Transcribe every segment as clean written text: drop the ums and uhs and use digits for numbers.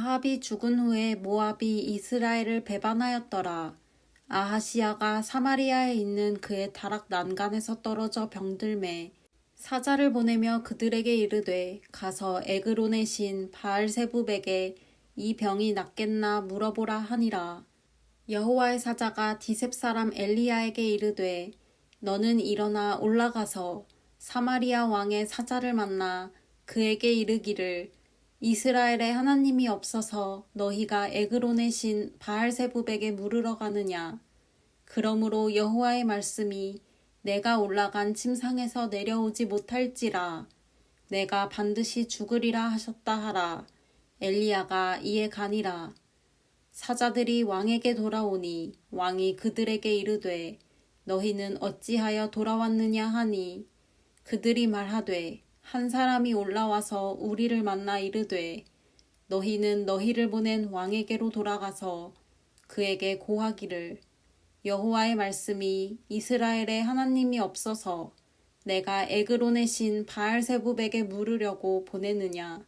아합이 죽은 후에 모압이 이스라엘을 배반하였더라. 아하시야가 사마리아에 있는 그의 다락 난간에서 떨어져 병들매 사자를 보내며 그들에게 이르되 가서 에그론의 신 바알세붑에게 이 병이 낫겠나 물어보라 하니라. 여호와의 사자가 디셉 사람 엘리야에게 이르되 너는 일어나 올라가서 사마리아 왕의 사자를 만나 그에게 이르기를 이스라엘에 하나님이 없어서 너희가 에그론의 신 바알세붑에게 물으러 가느냐. 그러므로 여호와의 말씀이 내가 올라간 침상에서 내려오지 못할지라 내가 반드시 죽으리라 하셨다 하라. 엘리야가 이에 가니라. 사자들이 왕에게 돌아오니 왕이 그들에게 이르되 너희는 어찌하여 돌아왔느냐 하니 그들이 말하되 한 사람이 올라와서 우리를 만나 이르되 너희는 너희를 보낸 왕에게로 돌아가서 그에게 고하기를 여호와의 말씀이 이스라엘에 하나님이 없어서 내가 에그론의 신 바알세붑에게 물으려고 보내느냐.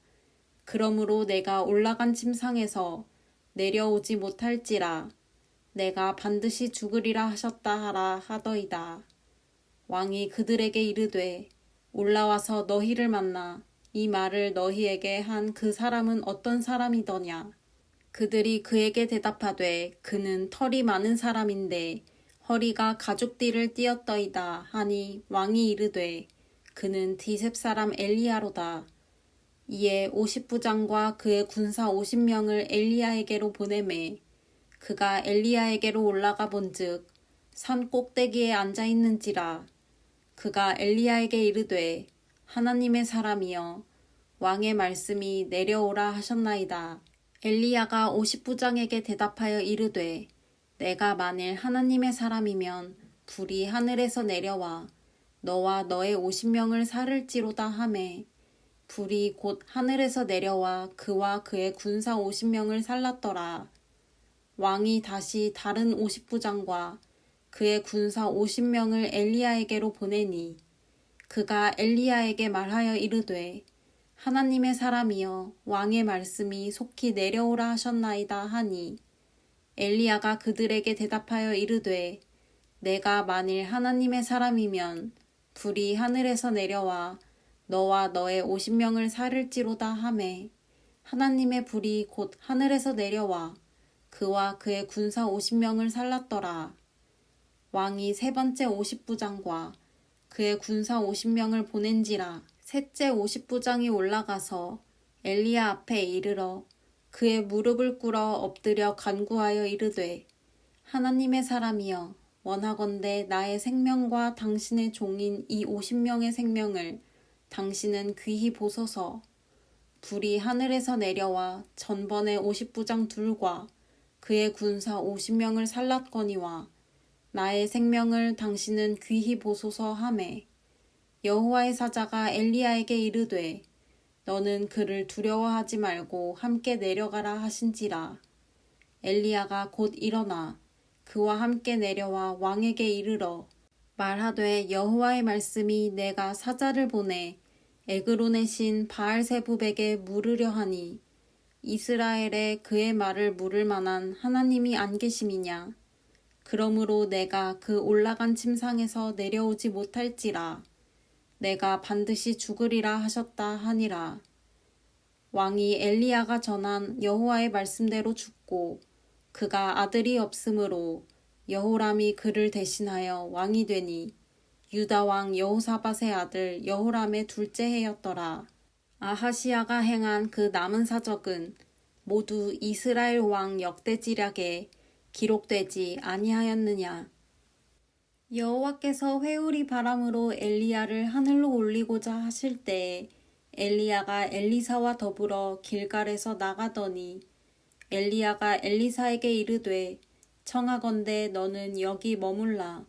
그러므로 내가 올라간 침상에서 내려오지 못할지라 내가 반드시 죽으리라 하셨다 하라 하더이다. 왕이 그들에게 이르되 올라와서 너희를 만나 이 말을 너희에게 한 그 사람은 어떤 사람이더냐. 그들이 그에게 대답하되 그는 털이 많은 사람인데 허리가 가죽띠를 띠었더이다 하니 왕이 이르되 그는 디셉 사람 엘리야로다. 이에 50부장과 그의 군사 50명을 엘리야에게로 보내매 그가 엘리야에게로 올라가 본즉 산 꼭대기에 앉아 있는지라. 그가 엘리야에게 이르되 하나님의 사람이여 왕의 말씀이 내려오라 하셨나이다. 엘리야가 50부장에게 대답하여 이르되 내가 만일 하나님의 사람이면 불이 하늘에서 내려와 너와 너의 50명을 살을지로다 하매 불이 곧 하늘에서 내려와 그와 그의 군사 50명을 살랐더라. 왕이 다시 다른 50부장과 그의 군사 50명을 엘리야에게로 보내니 그가 엘리야에게 말하여 이르되 하나님의 사람이여 왕의 말씀이 속히 내려오라 하셨나이다 하니 엘리야가 그들에게 대답하여 이르되 내가 만일 하나님의 사람이면 불이 하늘에서 내려와 너와 너의 50명을 살을지로다 하매 하나님의 불이 곧 하늘에서 내려와 그와 그의 군사 50명을 살랐더라. 왕이 세 번째 50부장과 그의 군사 50명을 보낸지라. 셋째 50부장이 올라가서 엘리야 앞에 이르러 그의 무릎을 꿇어 엎드려 간구하여 이르되 하나님의 사람이여 원하건대 나의 생명과 당신의 종인 이 50명의 생명을 당신은 귀히 보소서. 불이 하늘에서 내려와 전번에 50부장 둘과 그의 군사 50명을 살랐거니와 나의 생명을 당신은 귀히 보소서 하매 여호와의 사자가 엘리야에게 이르되 너는 그를 두려워하지 말고 함께 내려가라 하신지라. 엘리야가 곧 일어나 그와 함께 내려와 왕에게 이르러 말하되 여호와의 말씀이 내가 사자를 보내 에그론의 신 바알세붑에게 물으려 하니 이스라엘에 그의 말을 물을 만한 하나님이 안 계심이냐. 그러므로 내가 그 올라간 침상에서 내려오지 못할지라 내가 반드시 죽으리라 하셨다 하니라. 왕이 엘리야가 전한 여호와의 말씀대로 죽고 그가 아들이 없으므로 여호람이 그를 대신하여 왕이 되니 유다 왕 여호사밧의 아들 여호람의 둘째 해였더라. 아하시야가 행한 그 남은 사적은 모두 이스라엘 왕 역대지략에 기록되지 아니하였느냐. 여호와께서 회오리 바람으로 엘리야를 하늘로 올리고자 하실 때에 엘리야가 엘리사와 더불어 길갈에서 나가더니 엘리야가 엘리사에게 이르되 청하건대 너는 여기 머물라.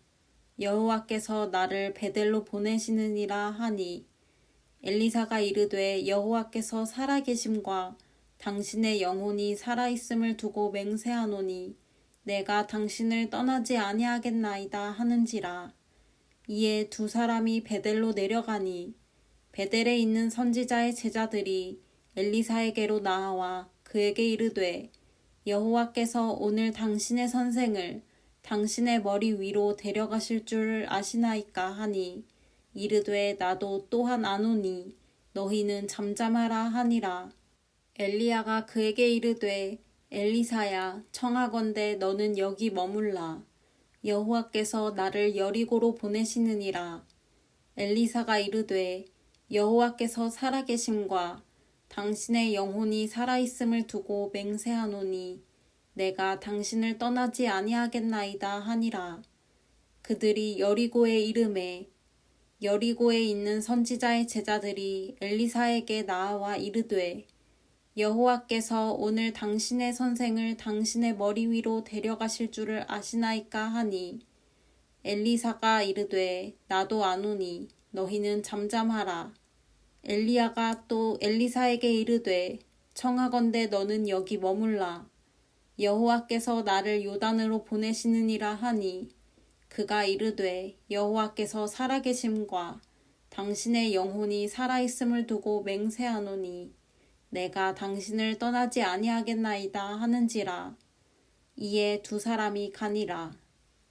여호와께서 나를 베델로 보내시느니라 하니 엘리사가 이르되 여호와께서 살아계심과 당신의 영혼이 살아있음을 두고 맹세하노니 내가 당신을 떠나지 아니하겠나이다 하는지라. 이에 두 사람이 베델로 내려가니 베델에 있는 선지자의 제자들이 엘리사에게로 나아와 그에게 이르되 여호와께서 오늘 당신의 선생을 당신의 머리 위로 데려가실 줄 아시나이까 하니 이르되 나도 또한 아노니 너희는 잠잠하라 하니라. 엘리야가 그에게 이르되 엘리사야 청하건대 너는 여기 머물라. 여호와께서 나를 여리고로 보내시느니라. 엘리사가 이르되 여호와께서 살아계심과 당신의 영혼이 살아있음을 두고 맹세하노니 내가 당신을 떠나지 아니하겠나이다 하니라. 그들이 여리고에 이르매 여리고에 있는 선지자의 제자들이 엘리사에게 나아와 이르되 여호와께서 오늘 당신의 선생을 당신의 머리 위로 데려가실 줄을 아시나이까 하니 엘리사가 이르되 나도 아노니 너희는 잠잠하라. 엘리야가 또 엘리사에게 이르되 청하건대 너는 여기 머물라. 여호와께서 나를 요단으로 보내시느니라 하니 그가 이르되 여호와께서 살아계심과 당신의 영혼이 살아있음을 두고 맹세하노니 내가 당신을 떠나지 아니하겠나이다 하는지라. 이에 두 사람이 가니라.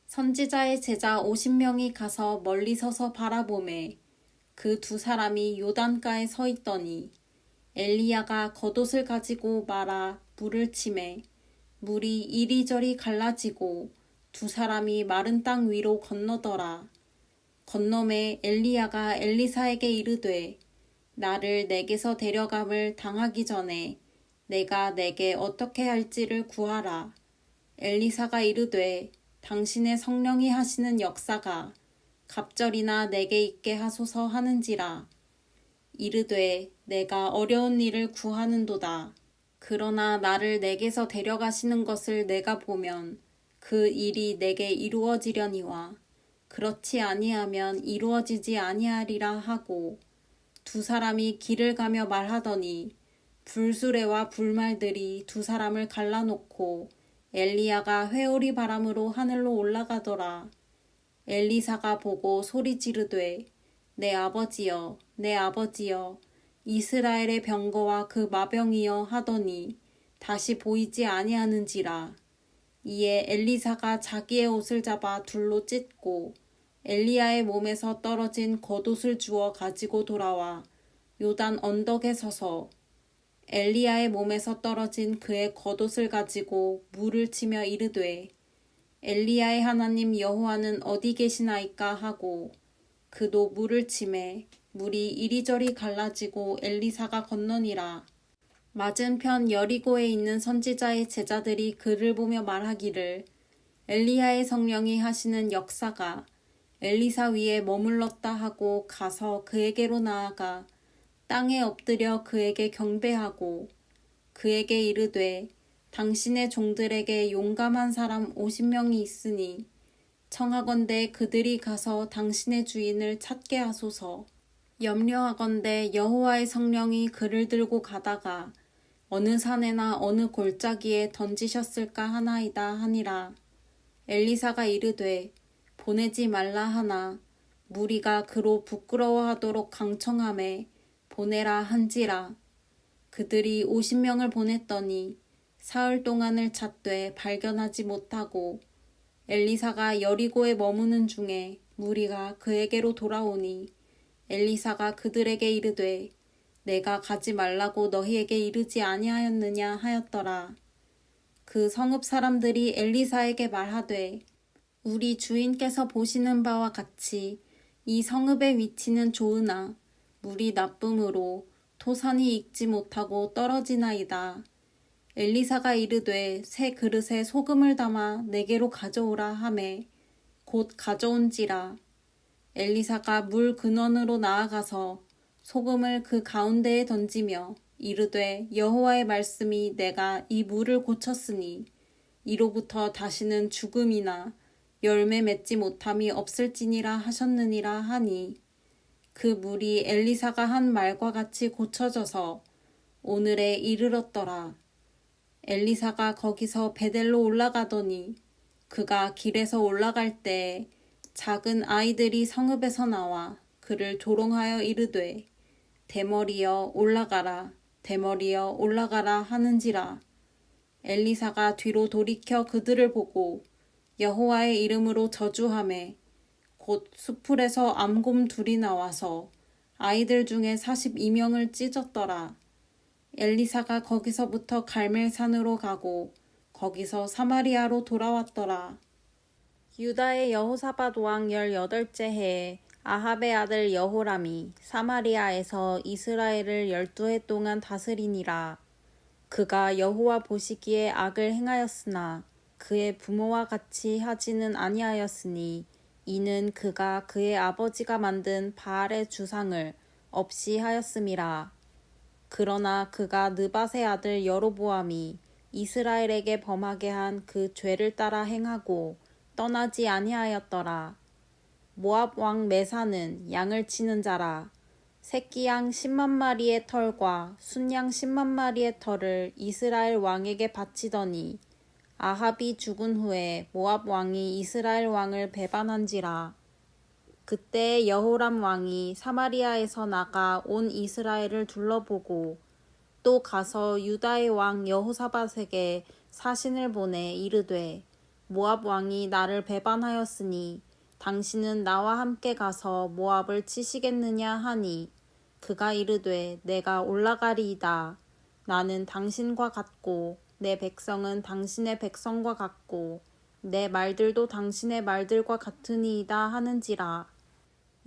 선지자의 제자 50명이 가서 멀리 서서 바라보매 그 두 사람이 요단가에 서 있더니 엘리야가 겉옷을 가지고 말아 물을 치매 물이 이리저리 갈라지고 두 사람이 마른 땅 위로 건너더라. 건너매 엘리야가 엘리사에게 이르되 나를 내게서 데려감을 당하기 전에 내가 내게 어떻게 할지를 구하라. 엘리사가 이르되 당신의 성령이 하시는 역사가 갑절이나 내게 있게 하소서 하는지라. 이르되 내가 어려운 일을 구하는도다. 그러나 나를 내게서 데려가시는 것을 내가 보면 그 일이 내게 이루어지려니와 그렇지 아니하면 이루어지지 아니하리라 하고 두 사람이 길을 가며 말하더니 불수레와 불말들이 두 사람을 갈라놓고 엘리야가 회오리 바람으로 하늘로 올라가더라. 엘리사가 보고 소리 지르되 내 아버지여 내 아버지여 이스라엘의 병거와 그 마병이여 하더니 다시 보이지 아니하는지라. 이에 엘리사가 자기의 옷을 잡아 둘로 찢고 엘리야의 몸에서 떨어진 겉옷을 주워 가지고 돌아와 요단 언덕에 서서 엘리야의 몸에서 떨어진 그의 겉옷을 가지고 물을 치며 이르되 엘리야의 하나님 여호와는 어디 계시나이까 하고 그도 물을 치매 물이 이리저리 갈라지고 엘리사가 건너니라. 맞은편 여리고에 있는 선지자의 제자들이 그를 보며 말하기를 엘리야의 성령이 하시는 역사가 엘리사 위에 머물렀다 하고 가서 그에게로 나아가 땅에 엎드려 그에게 경배하고 그에게 이르되 당신의 종들에게 용감한 사람 50명이 있으니 청하건대 그들이 가서 당신의 주인을 찾게 하소서. 염려하건대 여호와의 성령이 그를 들고 가다가 어느 산에나 어느 골짜기에 던지셨을까 하나이다 하니라. 엘리사가 이르되 보내지 말라 하나 무리가 그로 부끄러워하도록 강청하매 보내라 한지라. 그들이 50명을 보냈더니 사흘 동안을 찾되 발견하지 못하고 엘리사가 여리고에 머무는 중에 무리가 그에게로 돌아오니 엘리사가 그들에게 이르되 내가 가지 말라고 너희에게 이르지 아니하였느냐 하였더라. 그 성읍 사람들이 엘리사에게 말하되 우리 주인께서 보시는 바와 같이 이 성읍의 위치는 좋으나 물이 나쁨으로 토산이 익지 못하고 떨어지나이다. 엘리사가 이르되 새 그릇에 소금을 담아 내게로 가져오라 하매 곧 가져온지라. 엘리사가 물 근원으로 나아가서 소금을 그 가운데에 던지며 이르되 여호와의 말씀이 내가 이 물을 고쳤으니 이로부터 다시는 죽음이나 열매 맺지 못함이 없을지니라 하셨느니라 하니 그 물이 엘리사가 한 말과 같이 고쳐져서 오늘에 이르렀더라. 엘리사가 거기서 베델로 올라가더니 그가 길에서 올라갈 때에 작은 아이들이 성읍에서 나와 그를 조롱하여 이르되 대머리여 올라가라. 대머리여 올라가라 하는지라. 엘리사가 뒤로 돌이켜 그들을 보고 여호와의 이름으로 저주하매 곧 수풀에서 암곰 둘이 나와서 아이들 중에 42명을 찢었더라. 엘리사가 거기서부터 갈멜산으로 가고 거기서 사마리아로 돌아왔더라. 유다의 여호사밧 왕 18째 해에 아합의 아들 여호람이 사마리아에서 이스라엘을 12해 동안 다스리니라. 그가 여호와 보시기에 악을 행하였으나 그의 부모와 같이 하지는 아니하였으니 이는 그가 그의 아버지가 만든 바알의 주상을 없이 하였음이라. 그러나 그가 느밧의 아들 여로보암이 이스라엘에게 범하게 한 그 죄를 따라 행하고 떠나지 아니하였더라. 모압 왕 메사는 양을 치는 자라. 새끼 양 10만 마리의 털과 순양 10만 마리의 털을 이스라엘 왕에게 바치더니 아합이 죽은 후에 모압 왕이 이스라엘 왕을 배반한지라. 그때 여호람 왕이 사마리아에서 나가 온 이스라엘을 둘러보고 또 가서 유다의 왕 여호사밧에게 사신을 보내 이르되 모압 왕이 나를 배반하였으니 당신은 나와 함께 가서 모압을 치시겠느냐 하니 그가 이르되 내가 올라가리이다. 나는 당신과 같고 내 백성은 당신의 백성과 같고 내 말들도 당신의 말들과 같으니이다 하는지라.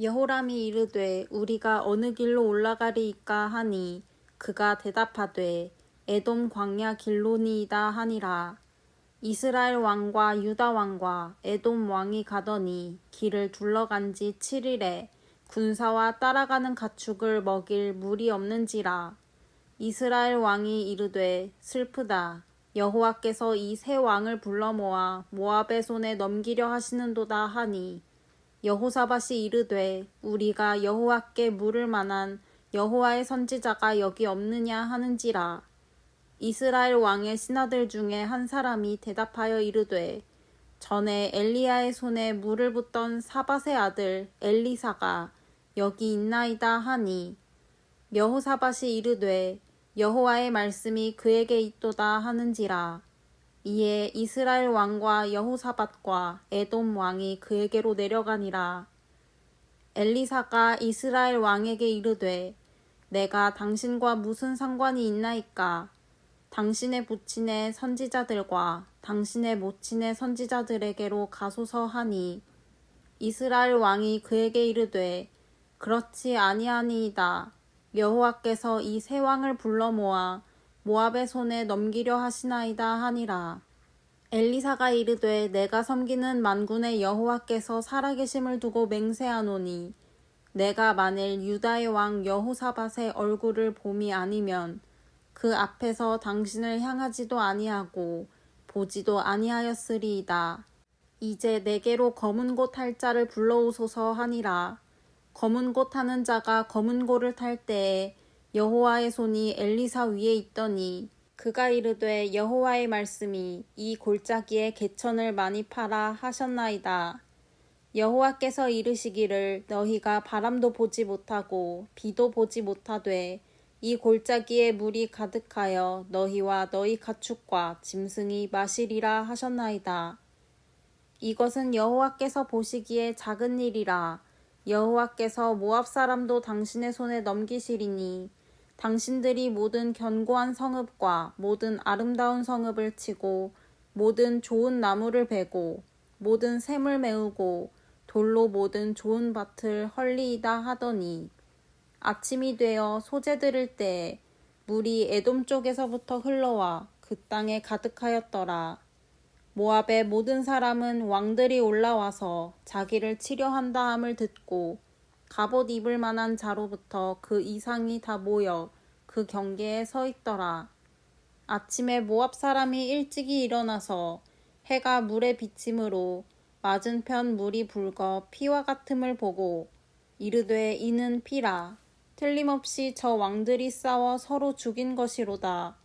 여호람이 이르되 우리가 어느 길로 올라가리이까 하니 그가 대답하되 에돔 광야 길로니이다 하니라. 이스라엘 왕과 유다 왕과 에돔 왕이 가더니 길을 둘러간 지 7일에 군사와 따라가는 가축을 먹일 물이 없는지라. 이스라엘 왕이 이르되 슬프다. 여호와께서 이 세 왕을 불러 모아 모압의 손에 넘기려 하시는도다 하니 여호사밧이 이르되 우리가 여호와께 물을 만한 여호와의 선지자가 여기 없느냐 하는지라. 이스라엘 왕의 신하들 중에 한 사람이 대답하여 이르되 전에 엘리야의 손에 물을 붓던 사밧의 아들 엘리사가 여기 있나이다 하니 여호사밧이 이르되 여호와의 말씀이 그에게 있도다 하는지라. 이에 이스라엘 왕과 여호사밧과 에돔 왕이 그에게로 내려가니라. 엘리사가 이스라엘 왕에게 이르되 내가 당신과 무슨 상관이 있나이까? 당신의 부친의 선지자들과 당신의 모친의 선지자들에게로 가소서 하니 이스라엘 왕이 그에게 이르되 그렇지 아니하니이다. 여호와께서 이 세 왕을 불러 모아 모압의 손에 넘기려 하시나이다 하니라. 엘리사가 이르되 내가 섬기는 만군의 여호와께서 살아계심을 두고 맹세하노니 내가 만일 유다의 왕 여호사밧의 얼굴을 봄이 아니면 그 앞에서 당신을 향하지도 아니하고 보지도 아니하였으리이다. 이제 내게로 검은 곳 탈 자를 불러오소서 하니라. 검은 곳 타는 자가 검은 고를 탈 때에 여호와의 손이 엘리사 위에 있더니 그가 이르되 여호와의 말씀이 이 골짜기에 개천을 많이 파라 하셨나이다. 여호와께서 이르시기를 너희가 바람도 보지 못하고 비도 보지 못하되 이 골짜기에 물이 가득하여 너희와 너희 가축과 짐승이 마시리라 하셨나이다. 이것은 여호와께서 보시기에 작은 일이라. 여호와께서 모압 사람도 당신의 손에 넘기시리니 당신들이 모든 견고한 성읍과 모든 아름다운 성읍을 치고 모든 좋은 나무를 베고 모든 샘을 메우고 돌로 모든 좋은 밭을 헐리이다 하더니 아침이 되어 소재 들을 때에 물이 에돔 쪽에서부터 흘러와 그 땅에 가득하였더라. 모압의 모든 사람은 왕들이 올라와서 자기를 치려 한다 함을 듣고 갑옷 입을 만한 자로부터 그 이상이 다 모여 그 경계에 서 있더라. 아침에 모압 사람이 일찍이 일어나서 해가 물에 비침으로 맞은편 물이 붉어 피와 같음을 보고 이르되 이는 피라. 틀림없이 저 왕들이 싸워 서로 죽인 것이로다.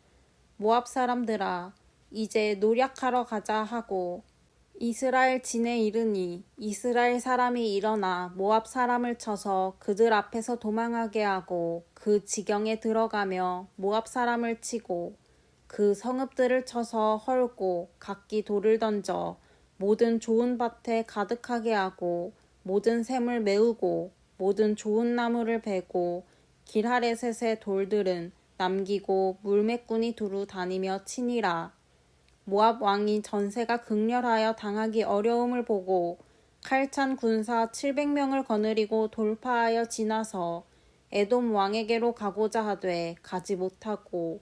모압 사람들아 이제 노략하러 가자 하고 이스라엘 진에 이르니 이스라엘 사람이 일어나 모압 사람을 쳐서 그들 앞에서 도망하게 하고 그 지경에 들어가며 모압 사람을 치고 그 성읍들을 쳐서 헐고 각기 돌을 던져 모든 좋은 밭에 가득하게 하고 모든 샘을 메우고 모든 좋은 나무를 베고 길하레셋의 돌들은 남기고 물매꾼이 두루 다니며 치니라. 모압 왕이 전세가 극렬하여 당하기 어려움을 보고 칼찬 군사 700명을 거느리고 돌파하여 지나서 에돔 왕에게로 가고자 하되 가지 못하고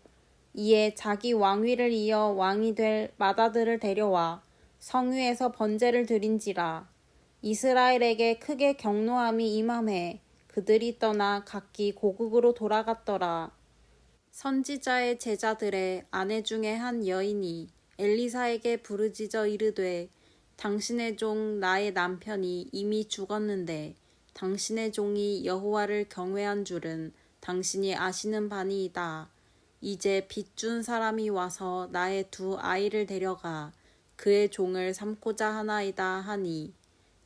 이에 자기 왕위를 이어 왕이 될 맏아들을 데려와 성위에서 번제를 드린지라. 이스라엘에게 크게 경노함이 임함해 그들이 떠나 각기 고국으로 돌아갔더라. 선지자의 제자들의 아내 중에 한 여인이 엘리사에게 부르짖어 이르되 당신의 종 나의 남편이 이미 죽었는데 당신의 종이 여호와를 경외한 줄은 당신이 아시는 바니이다. 이제 빚준 사람이 와서 나의 두 아이를 데려가 그의 종을 삼고자 하나이다 하니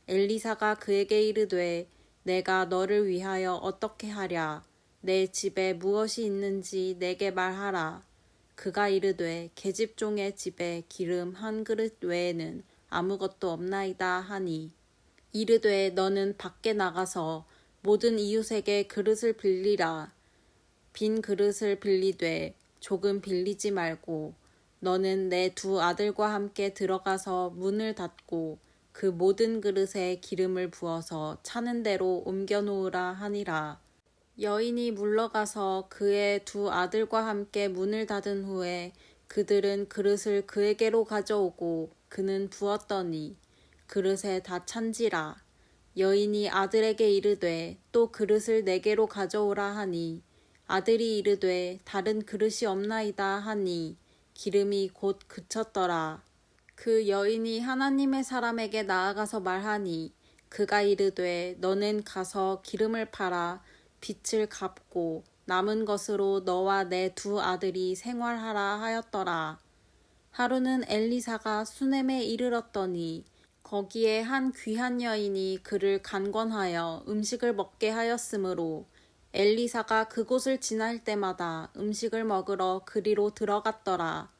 엘리사가 그에게 이르되 내가 너를 위하여 어떻게 하랴. 내 집에 무엇이 있는지 내게 말하라. 그가 이르되 계집종의 집에 기름 한 그릇 외에는 아무것도 없나이다 하니 이르되 너는 밖에 나가서 모든 이웃에게 그릇을 빌리라. 빈 그릇을 빌리되 조금 빌리지 말고 너는 내 두 아들과 함께 들어가서 문을 닫고 그 모든 그릇에 기름을 부어서 차는 대로 옮겨 놓으라 하니라. 여인이 물러가서 그의 두 아들과 함께 문을 닫은 후에 그들은 그릇을 그에게로 가져오고 그는 부었더니 그릇에 다 찬지라. 여인이 아들에게 이르되 또 그릇을 내게로 가져오라 하니 아들이 이르되 다른 그릇이 없나이다 하니 기름이 곧 그쳤더라. 그 여인이 하나님의 사람에게 나아가서 말하니 그가 이르되 너는 가서 기름을 팔아 빚을 갚고 남은 것으로 너와 내 두 아들이 생활하라 하였더라. 하루는 엘리사가 수넴에 이르렀더니 거기에 한 귀한 여인이 그를 간권하여 음식을 먹게 하였으므로 엘리사가 그곳을 지날 때마다 음식을 먹으러 그리로 들어갔더라.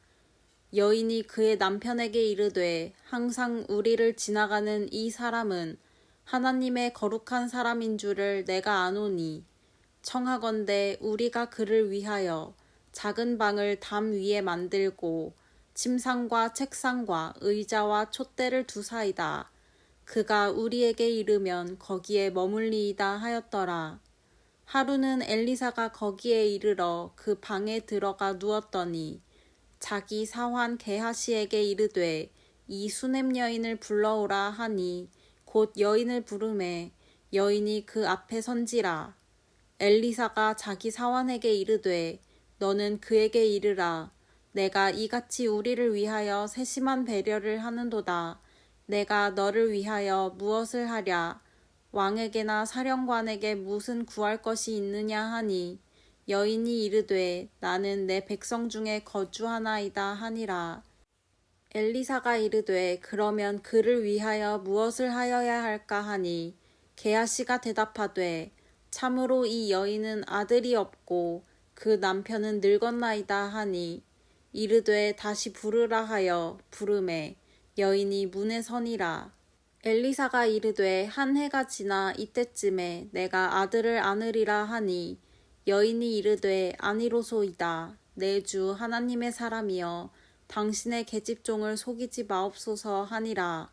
여인이 그의 남편에게 이르되 항상 우리를 지나가는 이 사람은 하나님의 거룩한 사람인 줄을 내가 아노니 청하건대 우리가 그를 위하여 작은 방을 담 위에 만들고 침상과 책상과 의자와 촛대를 두사이다. 그가 우리에게 이르면 거기에 머물리이다 하였더라. 하루는 엘리사가 거기에 이르러 그 방에 들어가 누웠더니 자기 사환 게하시에게 이르되 이 수넴 여인을 불러오라 하니 곧 여인을 부르매 여인이 그 앞에 선지라. 엘리사가 자기 사환에게 이르되 너는 그에게 이르라. 내가 이같이 우리를 위하여 세심한 배려를 하는도다. 내가 너를 위하여 무엇을 하랴. 왕에게나 사령관에게 무슨 구할 것이 있느냐 하니 여인이 이르되 나는 내 백성 중에 거주하나이다 하니라. 엘리사가 이르되 그러면 그를 위하여 무엇을 하여야 할까 하니 게하시가 대답하되 참으로 이 여인은 아들이 없고 그 남편은 늙었나이다 하니 이르되 다시 부르라 하여 부르매 여인이 문에 서니라. 엘리사가 이르되 한 해가 지나 이때쯤에 내가 아들을 안으리라 하니 여인이 이르되 아니로소이다. 내 주 하나님의 사람이여 당신의 계집종을 속이지 마옵소서 하니라.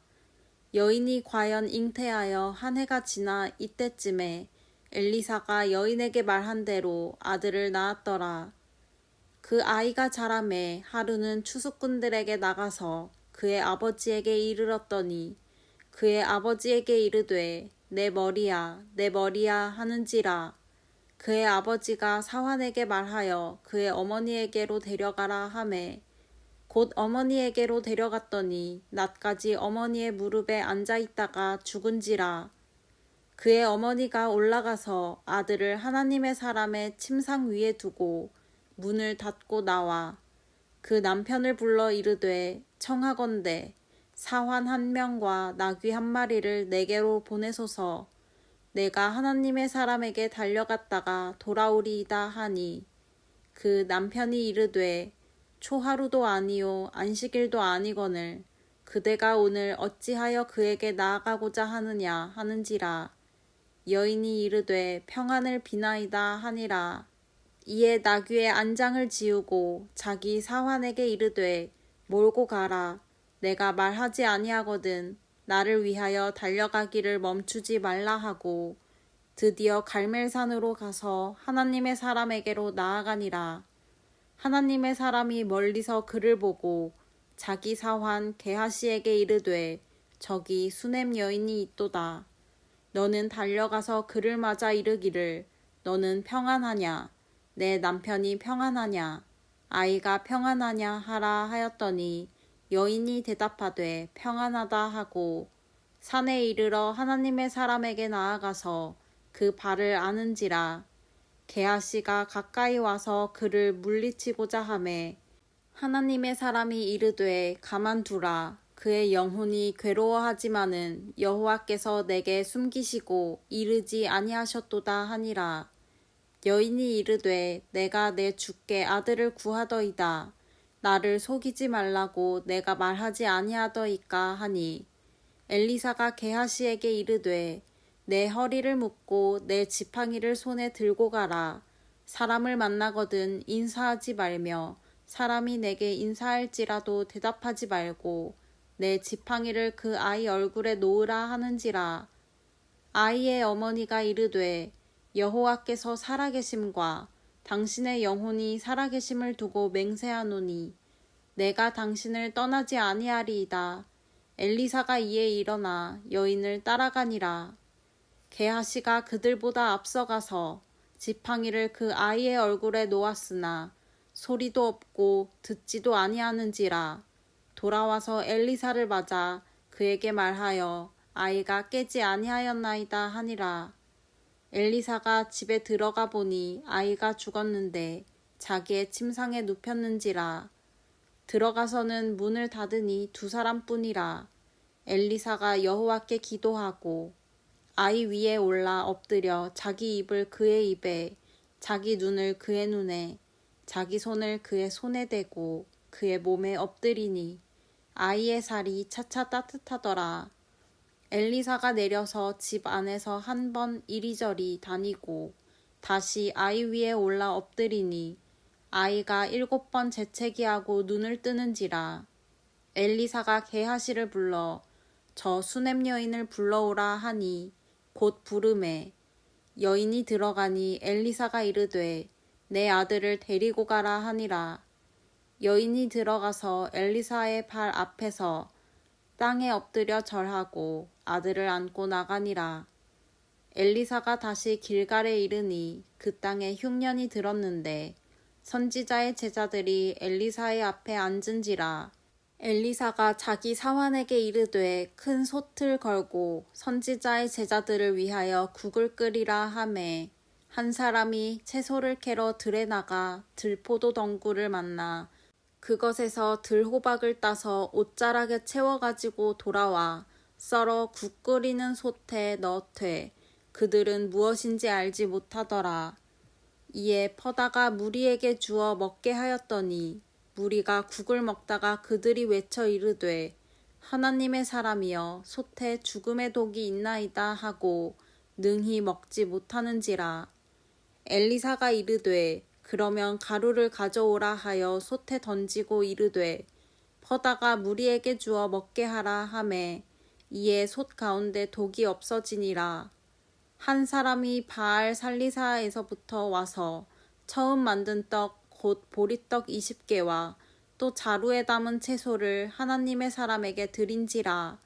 여인이 과연 잉태하여 한 해가 지나 이때쯤에 엘리사가 여인에게 말한 대로 아들을 낳았더라. 그 아이가 자라매 하루는 추수꾼들에게 나가서 그의 아버지에게 이르렀더니 그의 아버지에게 이르되 내 머리야 내 머리야 하는지라. 그의 아버지가 사환에게 말하여 그의 어머니에게로 데려가라 하매 곧 어머니에게로 데려갔더니 낮까지 어머니의 무릎에 앉아있다가 죽은지라. 그의 어머니가 올라가서 아들을 하나님의 사람의 침상 위에 두고 문을 닫고 나와 그 남편을 불러 이르되 청하건대 사환 1명과 나귀 1마리를 내게로 보내소서. 내가 하나님의 사람에게 달려갔다가 돌아오리이다 하니 그 남편이 이르되 초하루도 아니요 안식일도 아니거늘 그대가 오늘 어찌하여 그에게 나아가고자 하느냐 하는지라. 여인이 이르되 평안을 비나이다 하니라. 이에 나귀의 안장을 지우고 자기 사환에게 이르되 몰고 가라. 내가 말하지 아니하거든 나를 위하여 달려가기를 멈추지 말라 하고 드디어 갈멜산으로 가서 하나님의 사람에게로 나아가니라. 하나님의 사람이 멀리서 그를 보고 자기 사환 게하시에게 이르되 저기 수넴 여인이 있도다. 너는 달려가서 그를 맞아 이르기를 너는 평안하냐? 내 남편이 평안하냐? 아이가 평안하냐 하라 하였더니 여인이 대답하되 평안하다 하고 산에 이르러 하나님의 사람에게 나아가서 그 발을 아는지라. 게하시가 가까이 와서 그를 물리치고자 하매 하나님의 사람이 이르되 가만두라. 그의 영혼이 괴로워하지만은 여호와께서 내게 숨기시고 이르지 아니하셨도다 하니라. 여인이 이르되 내가 내 주께 아들을 구하더이다. 나를 속이지 말라고 내가 말하지 아니하더이까 하니 엘리사가 게하시에게 이르되 내 허리를 묶고 내 지팡이를 손에 들고 가라. 사람을 만나거든 인사하지 말며 사람이 내게 인사할지라도 대답하지 말고 내 지팡이를 그 아이 얼굴에 놓으라 하는지라. 아이의 어머니가 이르되 여호와께서 살아계심과 당신의 영혼이 살아계심을 두고 맹세하노니 내가 당신을 떠나지 아니하리이다. 엘리사가 이에 일어나 여인을 따라가니라. 게하시가 그들보다 앞서가서 지팡이를 그 아이의 얼굴에 놓았으나 소리도 없고 듣지도 아니하는지라. 돌아와서 엘리사를 맞아 그에게 말하여 아이가 깨지 아니하였나이다 하니라. 엘리사가 집에 들어가 보니 아이가 죽었는데 자기의 침상에 눕혔는지라. 들어가서는 문을 닫으니 2사람뿐이라. 엘리사가 여호와께 기도하고 아이 위에 올라 엎드려 자기 입을 그의 입에 자기 눈을 그의 눈에 자기 손을 그의 손에 대고 그의 몸에 엎드리니 아이의 살이 차차 따뜻하더라. 엘리사가 내려서 집 안에서 1번 이리저리 다니고 다시 아이 위에 올라 엎드리니 아이가 7번 재채기하고 눈을 뜨는지라. 엘리사가 게하시를 불러 저 수넴 여인을 불러오라 하니 곧 부르매 여인이 들어가니 엘리사가 이르되 내 아들을 데리고 가라 하니라. 여인이 들어가서 엘리사의 발 앞에서 땅에 엎드려 절하고 아들을 안고 나가니라. 엘리사가 다시 길갈에 이르니 그 땅에 흉년이 들었는데 선지자의 제자들이 엘리사의 앞에 앉은지라. 엘리사가 자기 사환에게 이르되 큰 솥을 걸고 선지자의 제자들을 위하여 국을 끓이라 하매 한 사람이 채소를 캐러 들에 나가 들포도 덩굴을 만나 그것에서 들호박을 따서 옷자락에 채워가지고 돌아와 썰어 국 끓이는 솥에 넣되 그들은 무엇인지 알지 못하더라. 이에 퍼다가 무리에게 주어 먹게 하였더니 무리가 국을 먹다가 그들이 외쳐 이르되 하나님의 사람이여 솥에 죽음의 독이 있나이다 하고 능히 먹지 못하는지라. 엘리사가 이르되 그러면 가루를 가져오라 하여 솥에 던지고 이르되 퍼다가 무리에게 주어 먹게 하라 하매 이에 솥 가운데 독이 없어지니라. 한 사람이 바알 살리사에서부터 와서 처음 만든 떡 곧 보리떡 20개와 또 자루에 담은 채소를 하나님의 사람에게 드린지라.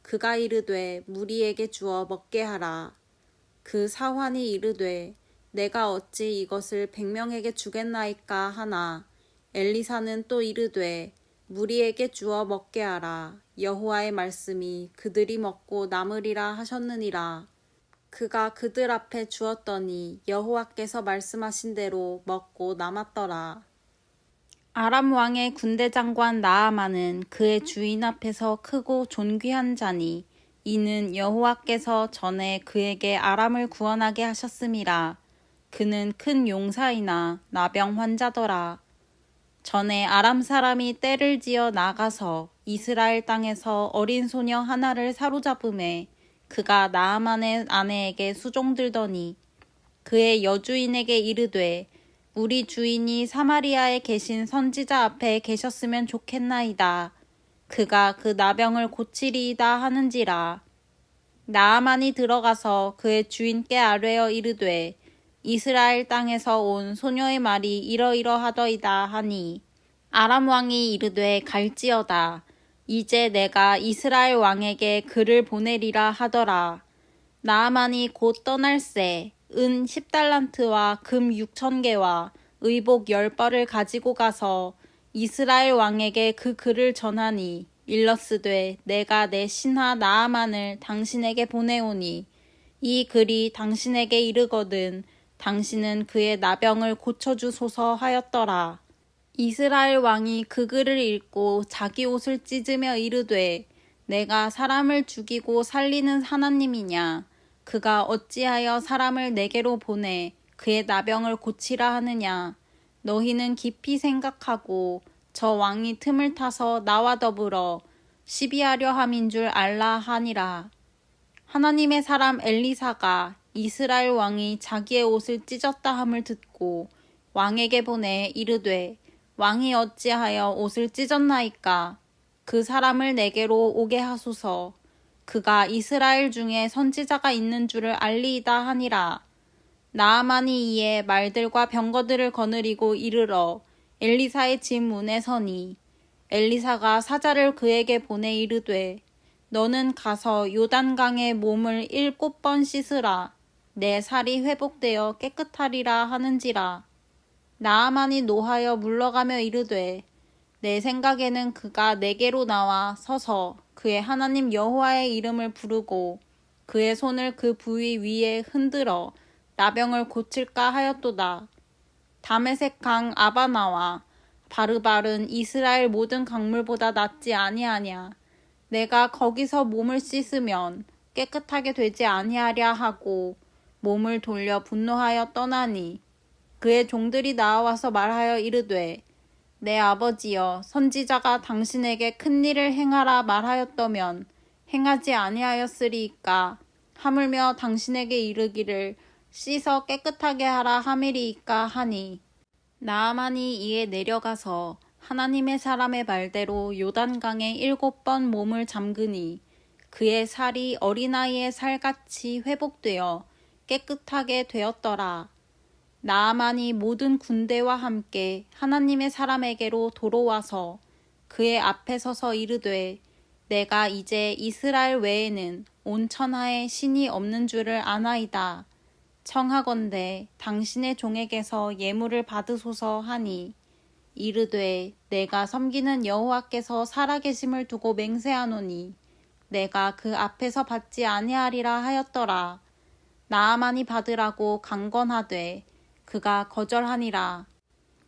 그가 이르되 무리에게 주어 먹게 하라. 그 사환이 이르되 내가 어찌 이것을 100명에게 주겠나이까 하나 엘리사는 또 이르되 무리에게 주어 먹게 하라. 여호와의 말씀이 그들이 먹고 남으리라 하셨느니라. 그가 그들 앞에 주었더니 여호와께서 말씀하신 대로 먹고 남았더라. 아람 왕의 군대 장관 나아만은 그의 주인 앞에서 크고 존귀한 자니 이는 여호와께서 전에 그에게 아람을 구원하게 하셨음이라. 그는 큰 용사이나 나병 환자더라. 전에 아람 사람이 떼를 지어 나가서 이스라엘 땅에서 어린 소녀 하나를 사로잡음에 그가 나아만의 아내에게 수종들더니 그의 여주인에게 이르되 우리 주인이 사마리아에 계신 선지자 앞에 계셨으면 좋겠나이다. 그가 그 나병을 고치리이다 하는지라. 나아만이 들어가서 그의 주인께 아뢰어 이르되 이스라엘 땅에서 온 소녀의 말이 이러이러하더이다 하니 아람 왕이 이르되 갈지어다. 이제 내가 이스라엘 왕에게 글을 보내리라 하더라. 나아만이 곧 떠날새 은 10달란트와 금 6,000개와 의복 10벌을 가지고 가서 이스라엘 왕에게 그 글을 전하니 일러스되 내가 내 신하 나아만을 당신에게 보내오니 이 글이 당신에게 이르거든 당신은 그의 나병을 고쳐주소서 하였더라. 이스라엘 왕이 그 글을 읽고 자기 옷을 찢으며 이르되 내가 사람을 죽이고 살리는 하나님이냐. 그가 어찌하여 사람을 내게로 보내 그의 나병을 고치라 하느냐. 너희는 깊이 생각하고 저 왕이 틈을 타서 나와 더불어 시비하려 함인 줄 알라 하니라. 하나님의 사람 엘리사가 이스라엘 왕이 자기의 옷을 찢었다 함을 듣고 왕에게 보내 이르되 왕이 어찌하여 옷을 찢었나이까. 그 사람을 내게로 오게 하소서. 그가 이스라엘 중에 선지자가 있는 줄을 알리이다 하니라. 나아만이 이에 말들과 병거들을 거느리고 이르러 엘리사의 집 문에 서니 엘리사가 사자를 그에게 보내 이르되 너는 가서 요단강에 몸을 7번 씻으라. 내 살이 회복되어 깨끗하리라 하는지라. 나아만이 노하여 물러가며 이르되 내 생각에는 그가 내게로 나와 서서 그의 하나님 여호와의 이름을 부르고 그의 손을 그 부위 위에 흔들어 나병을 고칠까 하였도다. 다메섹 강 아바나와 바르발은 이스라엘 모든 강물보다 낫지 아니하냐. 내가 거기서 몸을 씻으면 깨끗하게 되지 아니하랴 하고 몸을 돌려 분노하여 떠나니 그의 종들이 나와서 말하여 이르되 내 아버지여 선지자가 당신에게 큰 일을 행하라 말하였더면 행하지 아니하였으리이까. 하물며 당신에게 이르기를 씻어 깨끗하게 하라 함이리이까 하니 나아만이 이에 내려가서 하나님의 사람의 말대로 요단강에 7번 몸을 잠그니 그의 살이 어린아이의 살같이 회복되어 깨끗하게 되었더라. 나아만이 모든 군대와 함께 하나님의 사람에게로 도로와서 그의 앞에 서서 이르되 내가 이제 이스라엘 외에는 온 천하에 신이 없는 줄을 아나이다. 청하건대 당신의 종에게서 예물을 받으소서 하니 이르되 내가 섬기는 여호와께서 살아계심을 두고 맹세하노니 내가 그 앞에서 받지 아니하리라 하였더라. 나아만이 받으라고 강건하되 그가 거절하니라.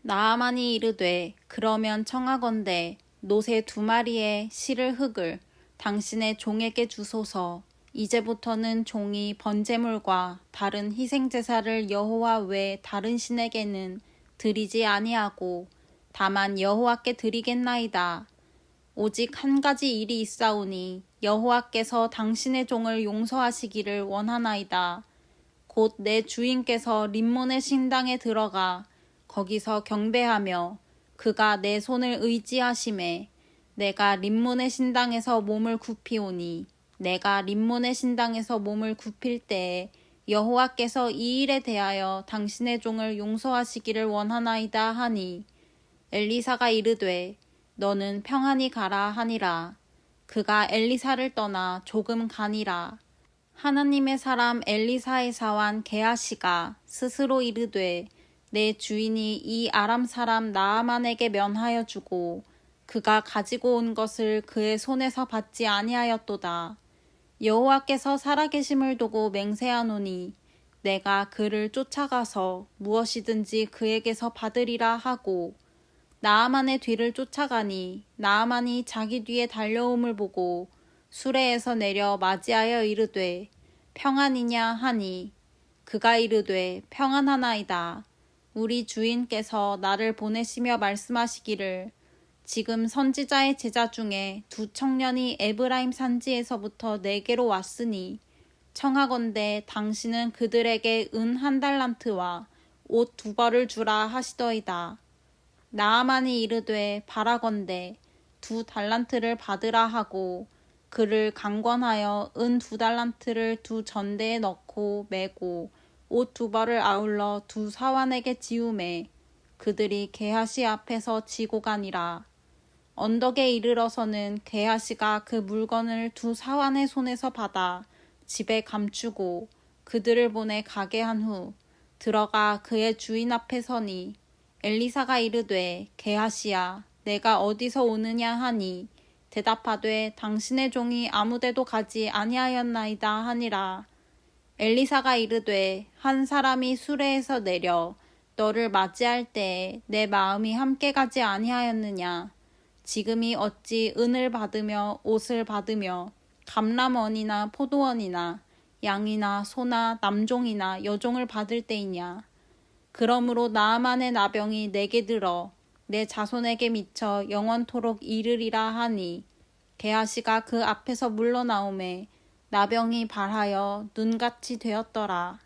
나아만이 이르되 그러면 청하건대 노새 2마리의 실을 흙을 당신의 종에게 주소서. 이제부터는 종이 번제물과 다른 희생제사를 여호와 외 다른 신에게는 드리지 아니하고 다만 여호와께 드리겠나이다. 오직 한 가지 일이 있사오니 여호와께서 당신의 종을 용서하시기를 원하나이다. 곧 내 주인께서 림몬의 신당에 들어가 거기서 경배하며 그가 내 손을 의지하심에 내가 림몬의 신당에서 몸을 굽히오니 내가 림몬의 신당에서 몸을 굽힐 때에 여호와께서 이 일에 대하여 당신의 종을 용서하시기를 원하나이다 하니 엘리사가 이르되 너는 평안히 가라 하니라. 그가 엘리사를 떠나 조금 가니라. 하나님의 사람 엘리사의 사환 게하시가 스스로 이르되 내 주인이 이 아람 사람 나아만에게 면하여 주고 그가 가지고 온 것을 그의 손에서 받지 아니하였도다. 여호와께서 살아계심을 두고 맹세하노니 내가 그를 쫓아가서 무엇이든지 그에게서 받으리라 하고 나아만의 뒤를 쫓아가니 나아만이 자기 뒤에 달려옴을 보고 수레에서 내려 맞이하여 이르되 평안이냐 하니 그가 이르되 평안하나이다. 우리 주인께서 나를 보내시며 말씀하시기를 지금 선지자의 제자 중에 두 청년이 에브라임 산지에서부터 내게로 왔으니 청하건대 당신은 그들에게 은 1달란트와 옷 2벌을 주라 하시더이다. 나아만이 이르되 바라건대 2달란트를 받으라 하고 그를 강권하여 은 2달란트를 2전대에 넣고 메고 옷 2벌을 아울러 2사환에게 지우매 그들이 게하시 앞에서 지고 가니라. 언덕에 이르러서는 게하시가 그 물건을 2사환의 손에서 받아 집에 감추고 그들을 보내 가게 한 후 들어가 그의 주인 앞에 서니 엘리사가 이르되 게하시야 내가 어디서 오느냐 하니 대답하되 당신의 종이 아무데도 가지 아니하였나이다 하니라. 엘리사가 이르되 한 사람이 수레에서 내려 너를 맞이할 때에 내 마음이 함께 가지 아니하였느냐. 지금이 어찌 은을 받으며 옷을 받으며 감람원이나 포도원이나 양이나 소나 남종이나 여종을 받을 때이냐. 그러므로 나아만의 나병이 내게 들어 내 자손에게 미쳐 영원토록 이르리라 하니 게하시가 그 앞에서 물러나오매 나병이 발하여 눈같이 되었더라.